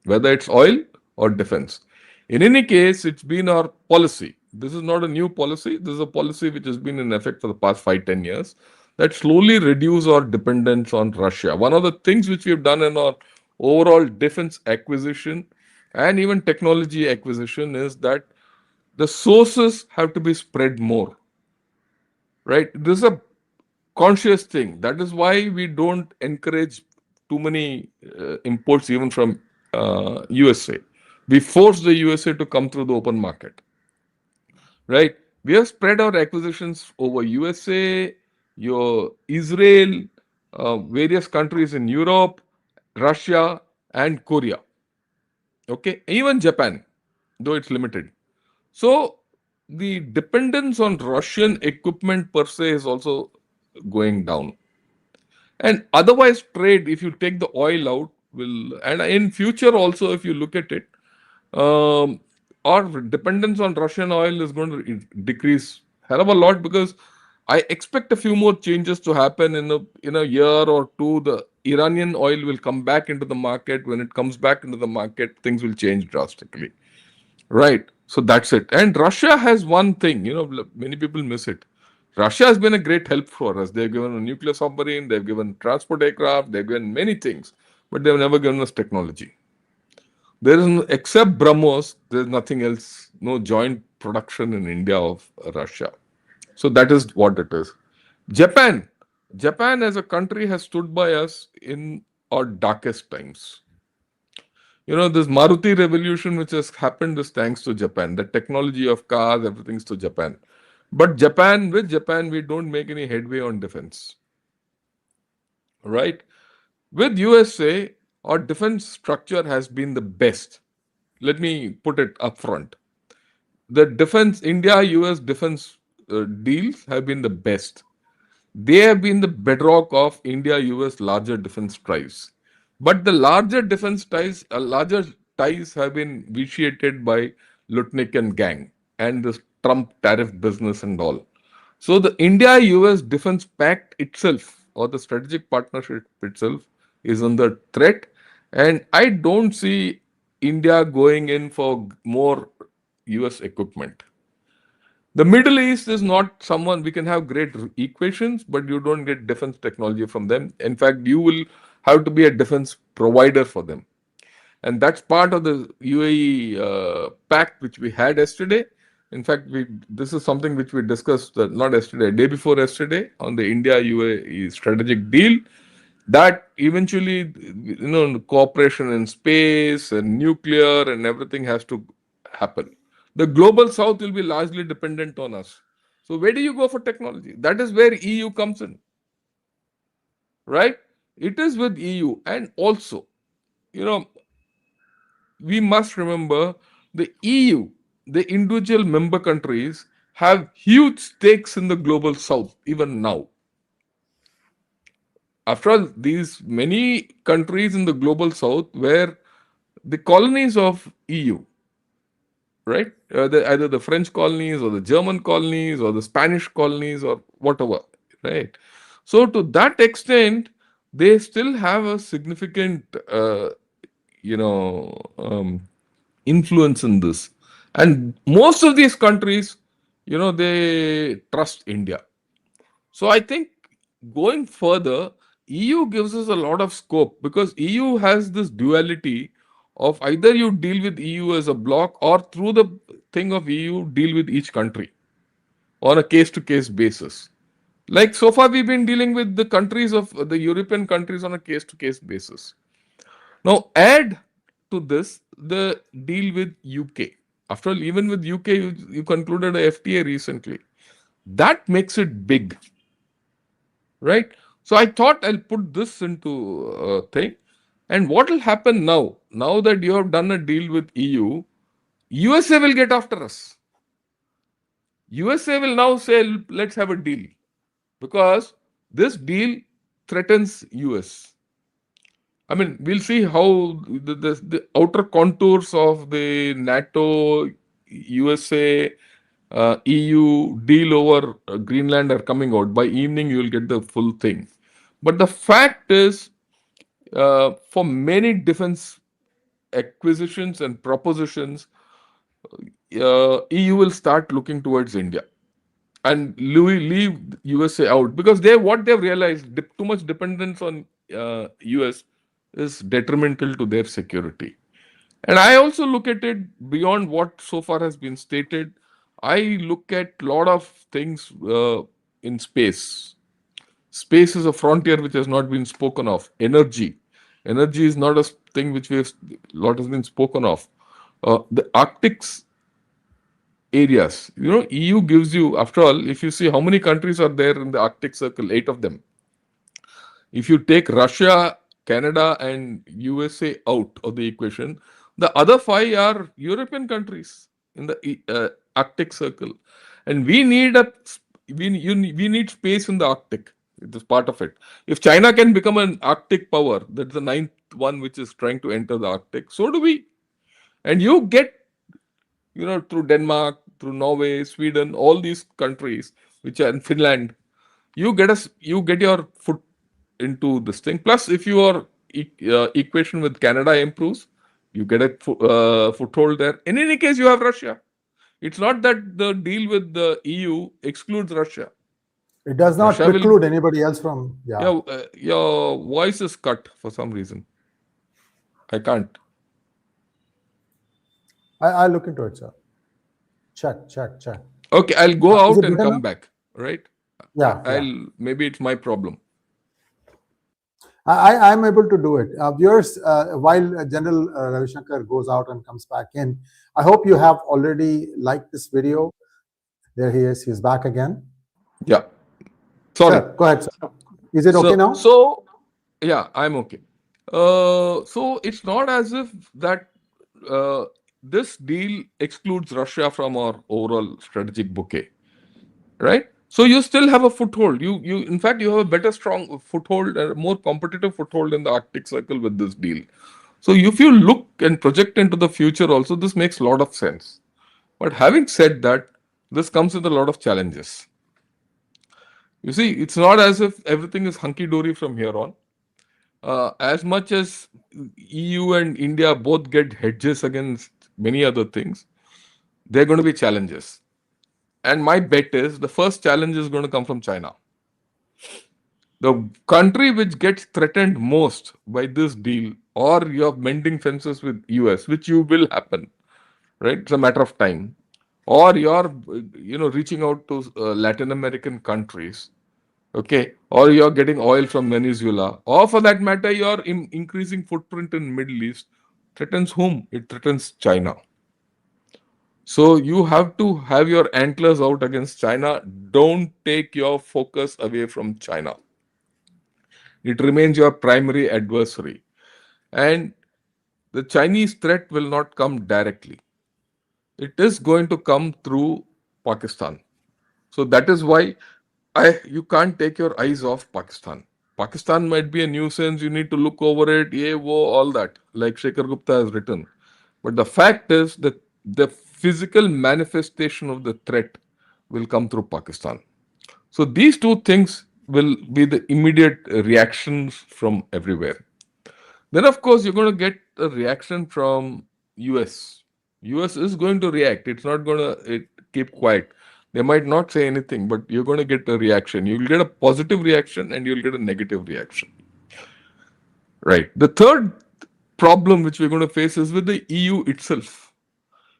whether it's oil or defense. In any case, it's been our policy. This is not a new policy. This is a policy which has been in effect for the past 5, 10 years that slowly reduce our dependence on Russia. One of the things which we have done in our overall defense acquisition and even technology acquisition is that the sources have to be spread more, right? This is a conscious thing. That is why we don't encourage too many imports even from USA. We force the USA to come through the open market, right? We have spread our acquisitions over USA, your Israel, various countries in Europe, Russia, and Korea. Okay, even Japan, though it's limited. So the dependence on Russian equipment per se is also going down. And otherwise, trade, if you take the oil out, will, and in future also, if you look at it, um, our dependence on Russian oil is going to decrease hell of a lot because I expect a few more changes to happen in a year or two. The Iranian oil will come back into the market. When it comes back into the market, things will change drastically. Right. So that's it. And Russia has one thing, many people miss it. Russia has been a great help for us. They've given a nuclear submarine, they've given transport aircraft, they've given many things, but they've never given us technology. There is no, except BrahMos, there's nothing else, no joint production in India of Russia. So that is what it is. Japan. Japan as a country has stood by us in our darkest times. This Maruti revolution which has happened is thanks to Japan. The technology of cars, everything's to Japan. But with Japan, we don't make any headway on defense. Right? With USA, our defense structure has been the best. Let me put it up front. The defense, India US defense deals have been the best. They have been the bedrock of India US larger defense ties. But the larger ties have been vitiated by Lutnick and gang and this Trump tariff business and all. So the India US defense pact itself or the strategic partnership itself is under threat. And I don't see India going in for more US equipment. The Middle East is not someone we can have great equations, but you don't get defense technology from them. In fact, you will have to be a defense provider for them. And that's part of the UAE pact which we had yesterday. In fact, this is something which we discussed not yesterday, day before yesterday on the India UAE strategic deal. That eventually, cooperation in space and nuclear and everything has to happen. The global south will be largely dependent on us. So where do you go for technology? That is where EU comes in, right? It is with EU. And also, you know, we must remember the EU, the individual member countries have huge stakes in the global south, even now. After all, these many countries in the global south were the colonies of EU, right? Either the French colonies or the German colonies or the Spanish colonies or whatever, right? So to that extent, they still have a significant, you know, influence in this. And most of these countries, they trust India. So I think going further, EU gives us a lot of scope because EU has this duality of either you deal with EU as a bloc or through the thing of EU deal with each country on a case to case basis. Like so far we've been dealing with the countries of the European countries on a case to case basis. Now add to this the deal with UK. After all, even with UK, you concluded a FTA recently. That makes it big, right? So I thought I'll put this into a thing. And what will happen now? now that you have done a deal with EU, USA will get after us. USA will now say, let's have a deal because this deal threatens US. I mean, we'll see how the outer contours of the NATO, USA, EU deal over Greenland are coming out. By evening, you will get the full thing. But the fact is, for many defense acquisitions and propositions, EU will start looking towards India and leave USA out because what they've realized too much dependence on US is detrimental to their security. And I also look at it beyond what so far has been stated. I look at a lot of things in space. Space is a frontier which has not been spoken of. Energy is not a thing which lot has been spoken of. The Arctic's areas. EU gives you, after all, if you see how many countries are there in the Arctic Circle, 8 of them. If you take Russia, Canada, and USA out of the equation, the other 5 are European countries in the Arctic Circle, and we need space in the Arctic. It is part of it. If China can become an Arctic power, that's the ninth one which is trying to enter the Arctic. So do we, and you get through Denmark, through Norway, Sweden, all these countries which are in Finland, you get your foot into this thing. Plus, if your equation with Canada improves, you get a foothold there. In any case, you have Russia. It's not that the deal with the EU excludes Russia. It does not Russia preclude anybody else from. Yeah. Your voice is cut for some reason. I can't. I'll look into it, sir. Check. Okay, I'll go Is out it and better come now? back. Right? Yeah. Maybe it's my problem. I'm able to do it. Viewers, while General Ravi Shankar goes out and comes back in, I hope you have already liked this video. There he is. He's back again. Yeah. Sorry. Sir, go ahead, sir. Is it okay now? So, yeah, I'm okay. So it's not as if that this deal excludes Russia from our overall strategic bouquet, right? So you still have a foothold. In fact, you have a better, strong foothold, a more competitive foothold in the Arctic Circle with this deal. So if you look and project into the future, also this makes a lot of sense. But having said that, this comes with a lot of challenges. You see, it's not as if everything is hunky dory from here on. As much as EU and India both get hedges against many other things, there are going to be challenges. And my bet is the first challenge is going to come from China. The country which gets threatened most by this deal, or you're mending fences with US, which you will happen, right? It's a matter of time. Or you're, reaching out to Latin American countries, okay, or you're getting oil from Venezuela, or for that matter, you're increasing footprint in Middle East. Threatens whom? It threatens China. So you have to have your antlers out against China. Don't take your focus away from China. It remains your primary adversary. And the Chinese threat will not come directly. It is going to come through Pakistan. So that is why you can't take your eyes off Pakistan. Pakistan might be a nuisance, you need to look over it, all that, like Shekhar Gupta has written. But the fact is that the physical manifestation of the threat will come through Pakistan. So these two things will be the immediate reactions from everywhere. Then, of course, you're going to get a reaction from US. US is going to react. It's not going to keep quiet. They might not say anything, but you're going to get a reaction. You'll get a positive reaction and you'll get a negative reaction. Right. The third problem which we're going to face is with the EU itself.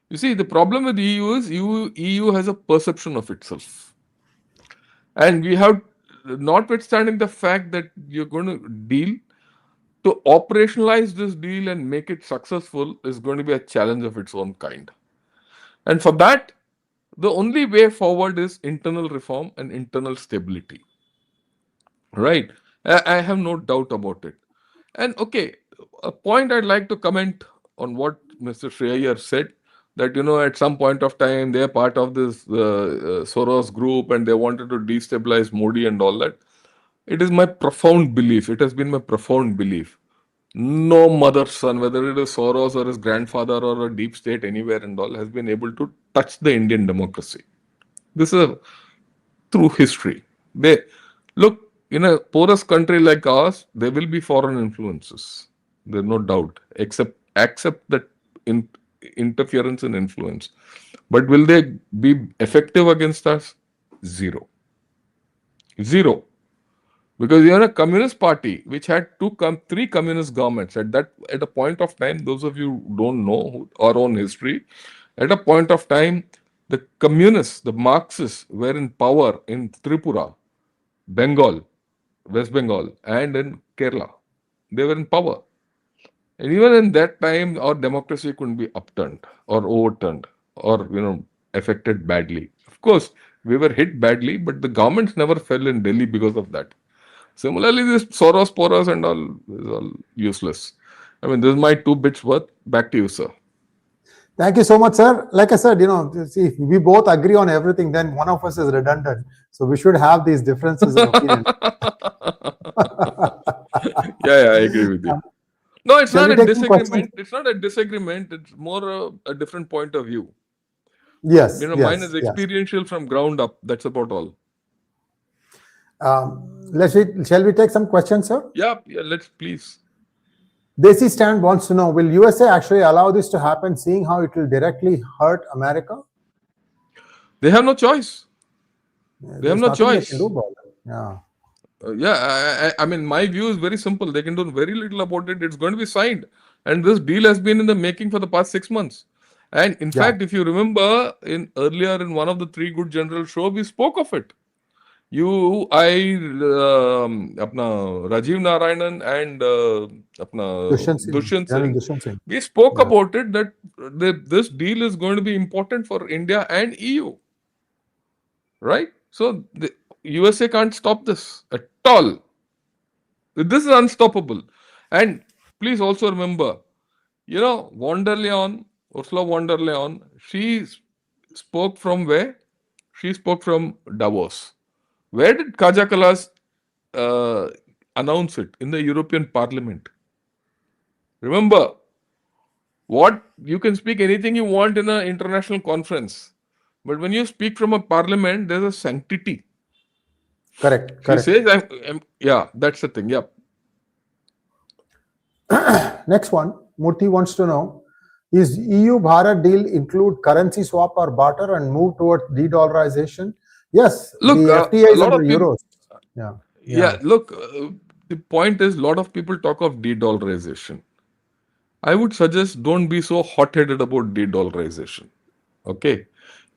You see, the problem with the EU is EU has a perception of itself. And we have, notwithstanding the fact that you're going to deal, to operationalize this deal and make it successful is going to be a challenge of its own kind. And for that, the only way forward is internal reform and internal stability. Right? I have no doubt about it. And okay, a point I'd like to comment on what Mr. Sree Iyer said, that at some point of time they're part of this Soros group and they wanted to destabilize Modi and all that. It is my profound belief. It has been my profound belief. No mother's son, whether it is Soros or his grandfather or a deep state anywhere and all, has been able to touch the Indian democracy. This is a through history. They look in a porous country like ours, there will be foreign influences. There's no doubt. Except accept that in, interference and influence. But will they be effective against us? Zero. Zero. Because you're a communist party which had three communist governments at a point of time. Those of you who don't know our own history, at a point of time, the communists, the Marxists, were in power in Tripura, Bengal, West Bengal, and in Kerala. They were in power. And even in that time, our democracy couldn't be upturned or overturned or, affected badly. Of course, we were hit badly, but the governments never fell in Delhi because of that. Similarly, this Soros, Poros, and all is all useless. I mean, this is my 2 bits worth. Back to you, sir. Thank you so much, sir. Like I said, see, if we both agree on everything, then one of us is redundant. So we should have these differences in opinion. Yeah, I agree with you. No, it's Shall not we a take some questions? disagreement. It's not a disagreement. It's more a different point of view. Yes, Mine is yes. experiential from ground up. That's about all. Shall we take some questions, sir? Yeah, let's please. Desi Stan wants to know, will USA actually allow this to happen, seeing how it will directly hurt America? They have no choice. They have There's no nothing they choice. can do about it. Yeah. I mean, my view is very simple. They can do very little about it. It's going to be signed. And this deal has been in the making for the past 6 months. And in fact, if you remember, earlier in one of the Three Good General show, we spoke of it. You, I, Rajiv Narayanan and Dushyant Singh, we spoke about it that this deal is going to be important for India and EU. Right? So the USA can't stop this at all. This is unstoppable. And please also remember, von der Leyen, Ursula von der Leyen, she spoke from where? She spoke from Davos. Where did Kaja Kallas announce it? In the European Parliament. Remember, what you can speak anything you want in an international conference, but when you speak from a parliament, there's a sanctity. Correct. She says, yeah, that's the thing. Yeah. Next one, Murthy wants to know, is EU Bharat deal include currency swap or barter and move towards de-dollarization? Yes, look, the FTA is a lot under of people, euros. Yeah. Look, the point is, a lot of people talk of de-dollarization. I would suggest don't be so hot-headed about de-dollarization. Okay,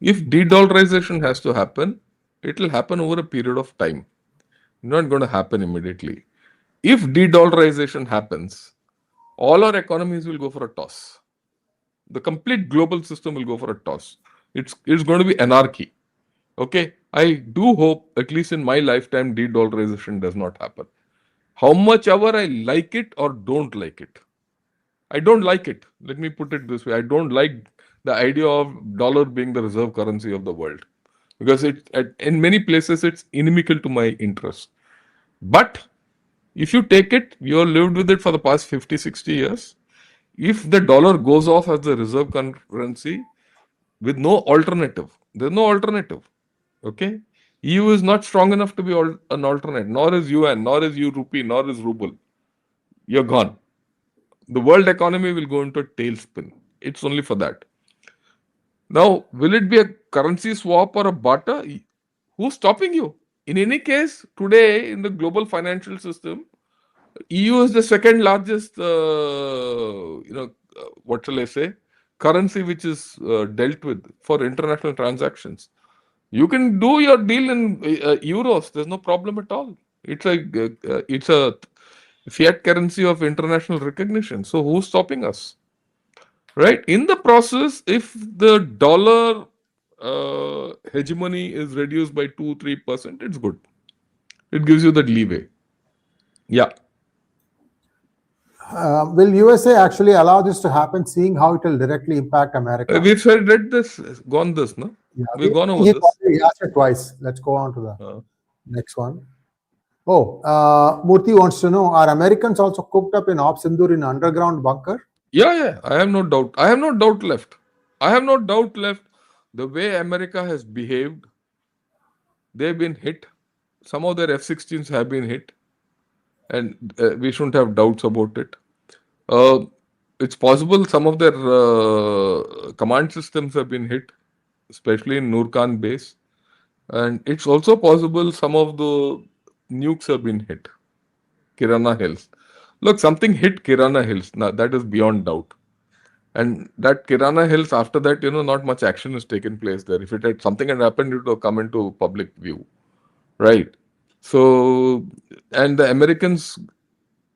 if de-dollarization has to happen, it will happen over a period of time. Not going to happen immediately. If de-dollarization happens, all our economies will go for a toss. The complete global system will go for a toss. It's going to be anarchy. Okay, I do hope, at least in my lifetime, de-dollarization does not happen. How much ever I like it or don't like it. I don't like it. Let me put it this way. I don't like the idea of dollar being the reserve currency of the world. Because in many places, it's inimical to my interest. But if you take it, you have lived with it for the past 50, 60 years. If the dollar goes off as the reserve currency with no alternative, there's no alternative. Okay? EU is not strong enough to be an alternate, nor is UN, nor is rupee, nor is ruble. You're gone. The world economy will go into a tailspin. It's only for that. Now, will it be a currency swap or a barter? Who's stopping you? In any case, today in the global financial system, EU is the second largest, what shall I say, currency which is dealt with for international transactions. You can do your deal in euros. There's no problem at all. It's a fiat currency of international recognition. So who's stopping us? Right? In the process, if the dollar hegemony is reduced by 2-3%, it's good. It gives you that leeway. Yeah. Will USA actually allow this to happen, seeing how it will directly impact America? We've read this, gone this, no? Yeah, We've gone over he this. asked it twice. Let's go on to the Uh, next one. Oh, Murthy wants to know: Are Americans also cooked up in Op Sindur in underground bunker? yeah, I have no doubt. I have no doubt left. I have no doubt left. The way America has behaved, they've been hit. Some of their F-16s have been hit, and we shouldn't have doubts about it. Uh, it's possible some of their command systems have been hit, especially in Nurkan base, and it's also possible some of the nukes have been hit. Kirana Hills. Look, something hit Kirana Hills. Now that is beyond doubt. And that Kirana Hills, after that, not much action has taken place there. If it had something had happened, it would have come into public view, right? So, and the Americans,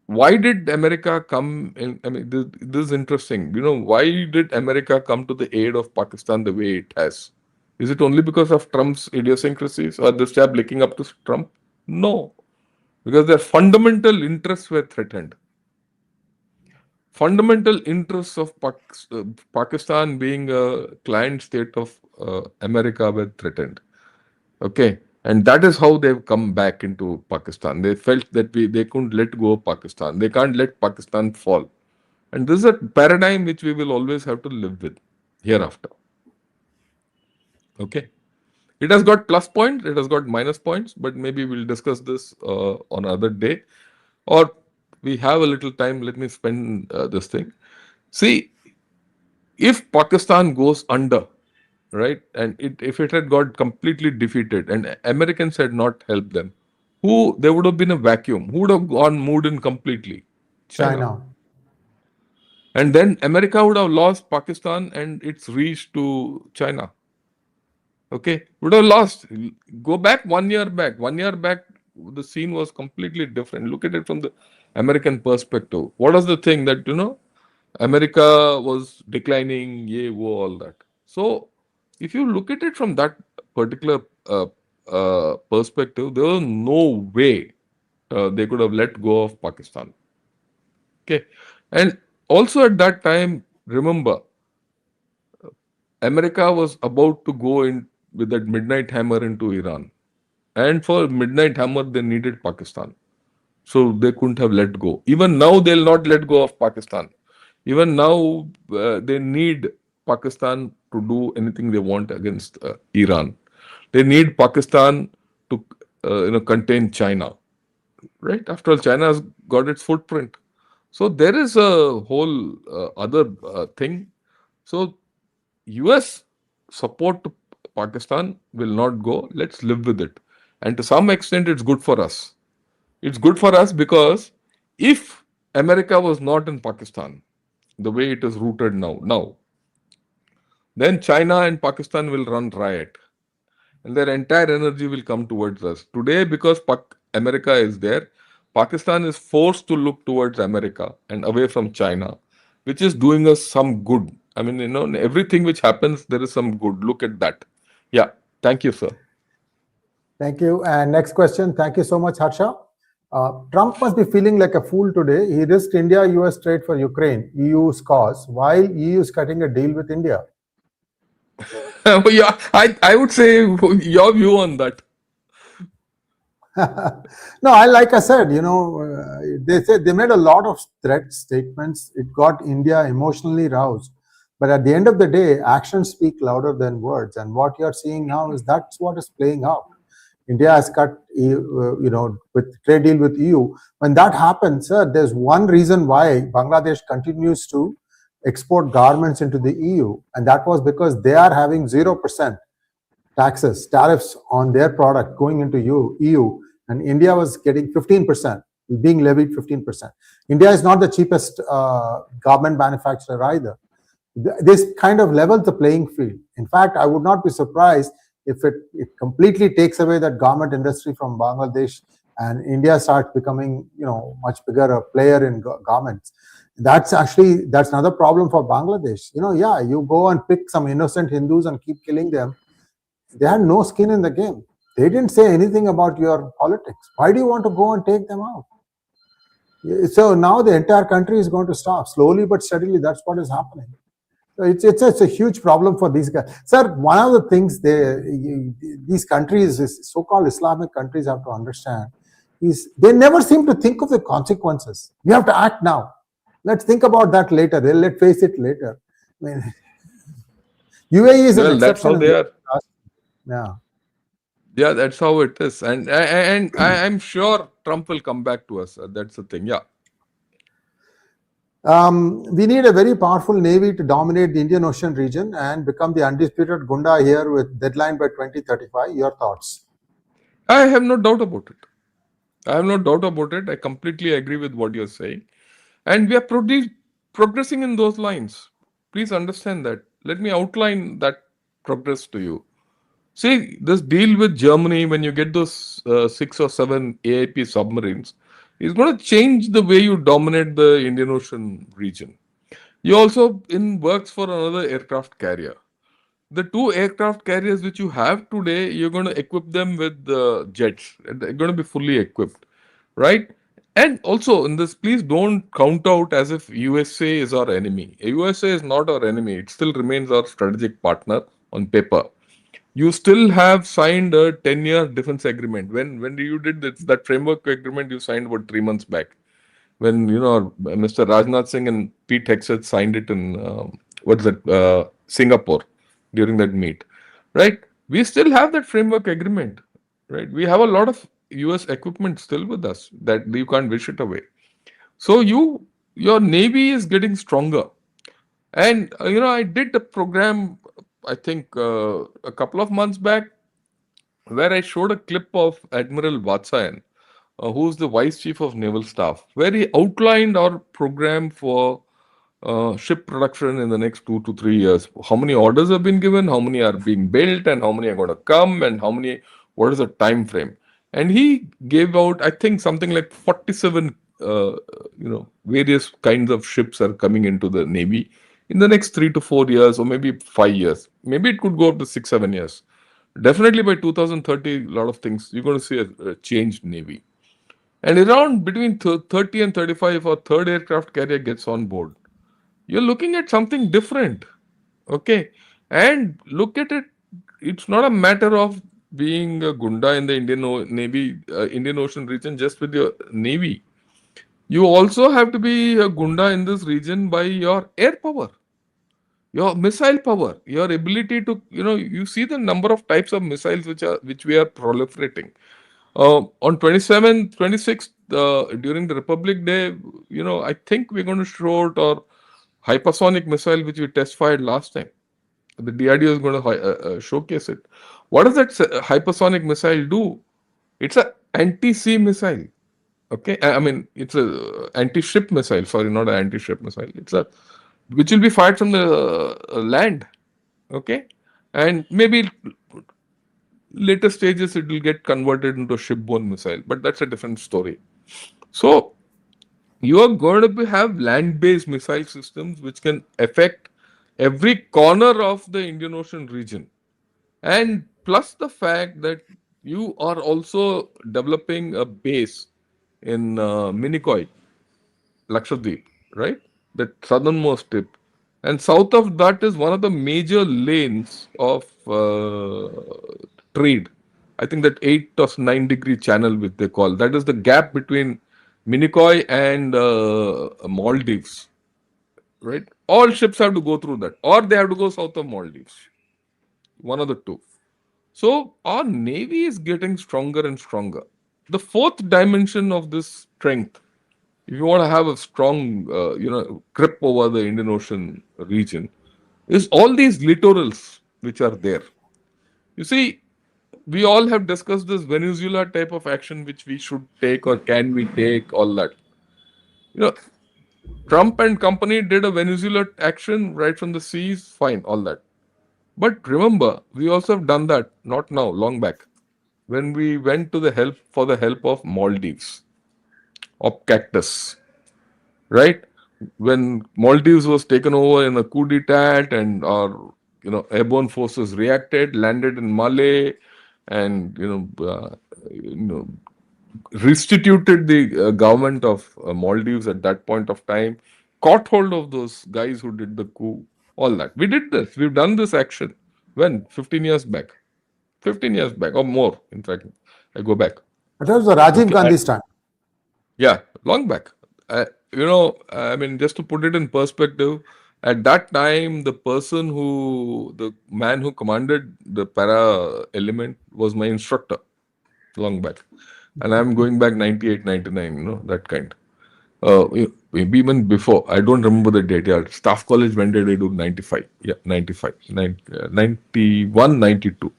why did America come in? I mean, this is interesting. Why did America come to the aid of Pakistan the way it has? Is it only because of Trump's idiosyncrasies or this jab licking up to Trump? No, because their fundamental interests were threatened. Fundamental interests of Pakistan being a client state of America were threatened. Okay, and that is how they've come back into Pakistan. They felt that they couldn't let go of Pakistan. They can't let Pakistan fall, and this is a paradigm which we will always have to live with hereafter. Okay, it has got plus points, it has got minus points, but maybe we'll discuss this on another day, or we have a little time. Let me spend this thing. See, if Pakistan goes under, right, and if it had got completely defeated and Americans had not helped them, who there would have been a vacuum. Who would have gone moved in completely? China. China. And then America would have lost Pakistan and its reach to China. Okay, would have lost. Go back 1 year back. 1 year back, the scene was completely different. Look at it from the American perspective. What was the thing that America was declining, yeah, all that. So, if you look at it from that particular perspective, there was no way they could have let go of Pakistan. Okay, and also at that time, remember, America was about to go in with that midnight hammer into Iran, and for midnight hammer, they needed Pakistan. So they couldn't have let go. Even now, they'll not let go of Pakistan. Even now, they need Pakistan to do anything they want against Iran. They need Pakistan to contain China, right? After all, China has got its footprint. So there is a whole other thing. So US support to Pakistan will not go. Let's live with it. And to some extent, it's good for us. It's good for us because if America was not in Pakistan, the way it is rooted now, then China and Pakistan will run riot and their entire energy will come towards us. Today, because America is there, Pakistan is forced to look towards America and away from China, which is doing us some good. I mean, everything which happens, there is some good. Look at that. Yeah. Thank you, sir. Thank you. And next question. Thank you so much, Harsha. Trump must be feeling like a fool today. He risked India-US trade for Ukraine, EU's cause, while EU is cutting a deal with India. Yeah, I would say your view on that. No, like I said, they said they made a lot of threat statements. It got India emotionally roused. But at the end of the day, actions speak louder than words. And what you're seeing now is that's what is playing out. India has cut, with trade deal with EU. When that happens, sir, there's one reason why Bangladesh continues to export garments into the EU, and that was because they are having 0% tariffs on their product going into EU, and India was getting 15%, being levied 15%. India is not the cheapest garment manufacturer either. This kind of levels the playing field. In fact, I would not be surprised if it completely takes away that garment industry from Bangladesh and India starts becoming, much bigger a player in garments. That's another problem for Bangladesh. You go and pick some innocent Hindus and keep killing them. They had no skin in the game. They didn't say anything about your politics. Why do you want to go and take them out? So now the entire country is going to stop slowly but steadily. That's what is happening. So it's a huge problem for these guys, sir. One of the things these countries, so-called Islamic countries, have to understand is they never seem to think of the consequences. We have to act now. Let's think about that later. Let's face it later. I mean, UAE is an Well, that's exception how in they this. are. Yeah. Yeah, that's how it is. And I'm sure Trump will come back to us. That's the thing. Yeah. We need a very powerful navy to dominate the Indian Ocean region and become the undisputed Gunda here with deadline by 2035. Your thoughts? I have no doubt about it. I have no doubt about it. I completely agree with what you're saying. And we are progressing in those lines. Please understand that. Let me outline that progress to you. See, this deal with Germany, when you get those 6 or 7 AIP submarines, is going to change the way you dominate the Indian Ocean region. You also in works for another aircraft carrier. The two aircraft carriers which you have today, you're going to equip them with the jets. And they're going to be fully equipped, right? And also in this, please don't count out as if USA is our enemy. USA is not our enemy. It still remains our strategic partner on paper. You still have signed a 10-year defense agreement. When you did that framework agreement, you signed about 3 months back when Mr. Rajnath Singh and Pete Hegseth signed it in what's that Singapore during that meet, right? We still have that framework agreement, right? We have a lot of U.S. equipment still with us that you can't wish it away. So your navy is getting stronger, and I did a program I think a couple of months back where I showed a clip of Admiral Vatsayan, who's the Vice Chief of Naval Staff, where he outlined our program for ship production in the next 2 to 3 years. How many orders have been given, how many are being built, and how many are going to come, and what is the time frame? And he gave out, I think, something like 47, various kinds of ships are coming into the Navy in the next 3 to 4 years, or maybe 5 years. Maybe it could go up to 6, 7 years. Definitely by 2030, a lot of things, you're going to see a changed Navy. And around between 30 and 35, if a third aircraft carrier gets on board, you're looking at something different. Okay. And look at it, it's not a matter of being a Gunda in the Navy, Indian Ocean region just with your Navy. You also have to be a Gunda in this region by your air power, your missile power, your ability to, you see the number of types of missiles which we are proliferating. On 27th, 26th, during the Republic Day, I think we're going to show out our hypersonic missile which we test fired last time. The DRDO is going to showcase it. What does that hypersonic missile do? It's a anti-sea missile. Okay, I mean it's a anti-ship missile. Sorry, not an anti-ship missile. It's a which will be fired from the land. Okay, and maybe later stages it will get converted into a shipborne missile, but that's a different story. So you are going to have land-based missile systems which can affect every corner of the Indian Ocean region, and plus the fact that you are also developing a base in Minicoy, Lakshadweep, right? The southernmost tip. And south of that is one of the major lanes of trade. I think that 8 or 9 degree channel, which they call, that is the gap between Minicoy and Maldives, right? All ships have to go through that, or they have to go south of Maldives. One of the two. So our navy is getting stronger and stronger. The fourth dimension of this strength, if you want to have a strong, grip over the Indian Ocean region, is all these littorals which are there. You see, we all have discussed this Venezuela type of action which we should take or can we take, all that. You know, Trump and company did a Venezuela action right from the seas, fine, all that. But remember, we also have done that, not now, long back, when we went to the help of Maldives, of Cactus, right? When Maldives was taken over in a coup d'etat, and our airborne forces reacted, landed in Malé, and you know restituted the government of Maldives at that point of time, caught hold of those guys who did the coup, all that. We did this. We've done this action. When? 15 years back. 15 years back or more. In fact, I go back. That was the Rajiv Okay. Gandhi's time. Yeah, long back. I mean, just to put it in perspective, at that time, the man who commanded the para element was my instructor, long back. And I'm going back 98, 99, that kind. Maybe even before. I don't remember the date. Yeah, staff college, when did I do? 95. Yeah, 95. 91, 92.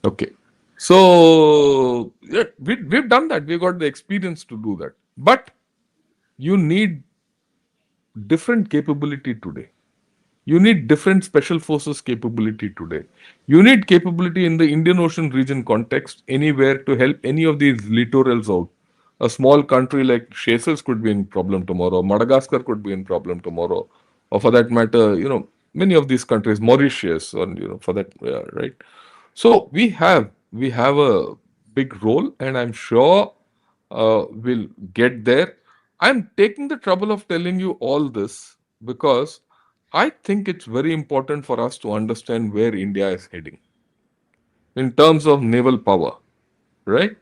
Okay. So, yeah, we've done that. We've got the experience to do that. But you need different capability today. You need different special forces capability today. You need capability in the Indian Ocean region context anywhere to help any of these littorals out. A small country like Seychelles could be in problem tomorrow. Madagascar could be in problem tomorrow. Or for that matter, many of these countries, Mauritius, or for that, right? So we have a big role, and I'm sure we'll get there. I'm taking the trouble of telling you all this because I think it's very important for us to understand where India is heading in terms of naval power, right?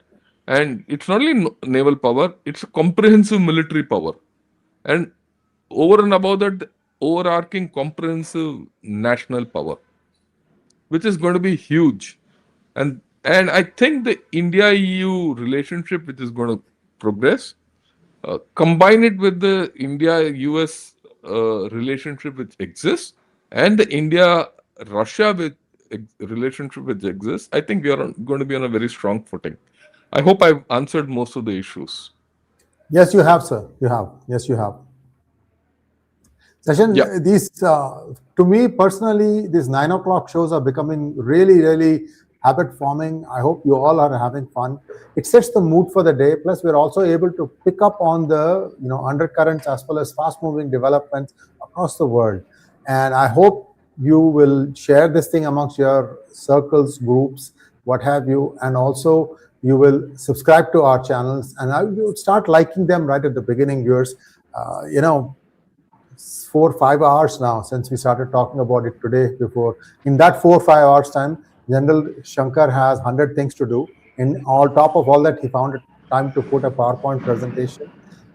And it's not only naval power, it's a comprehensive military power. And over and above that, the overarching comprehensive national power, which is going to be huge. And I think the India EU relationship, which is going to progress, combine it with the India US relationship which exists and the India Russia relationship which exists, I think we are going to be on a very strong footing. I hope I've answered most of the issues. Yes, you have, sir. You have. Yes, you have. Yeah. Session, these, to me personally, these 9 o'clock shows are becoming really, really habit forming. I hope you all are having fun. It sets the mood for the day. Plus, we're also able to pick up on the undercurrents as well as fast moving developments across the world. And I hope you will share this thing amongst your circles, groups, what have you, and also you will subscribe to our channels and I will start liking them right at the beginning, viewers. 4 or 5 hours now since we started talking about it today. Before, in that 4 or 5 hours time, General Shankar has 100 things to do. In all top of all that, he found it time to put a PowerPoint presentation,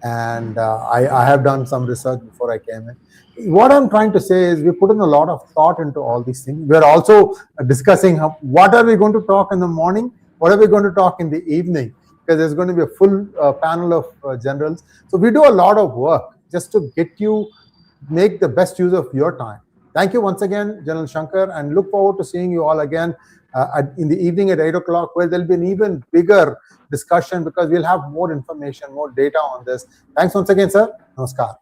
and I have done some research before I came in. What I'm trying to say is we put in a lot of thought into all these things. We're also discussing what are we going to talk in the morning, what are we going to talk in the evening, because there's going to be a full panel of generals. So we do a lot of work just to get you make the best use of your time. Thank you once again, General Shankar, and look forward to seeing you all again in the evening at 8 o'clock, where there'll be an even bigger discussion because we'll have more information, more data on this. Thanks once again, sir. Namaskar.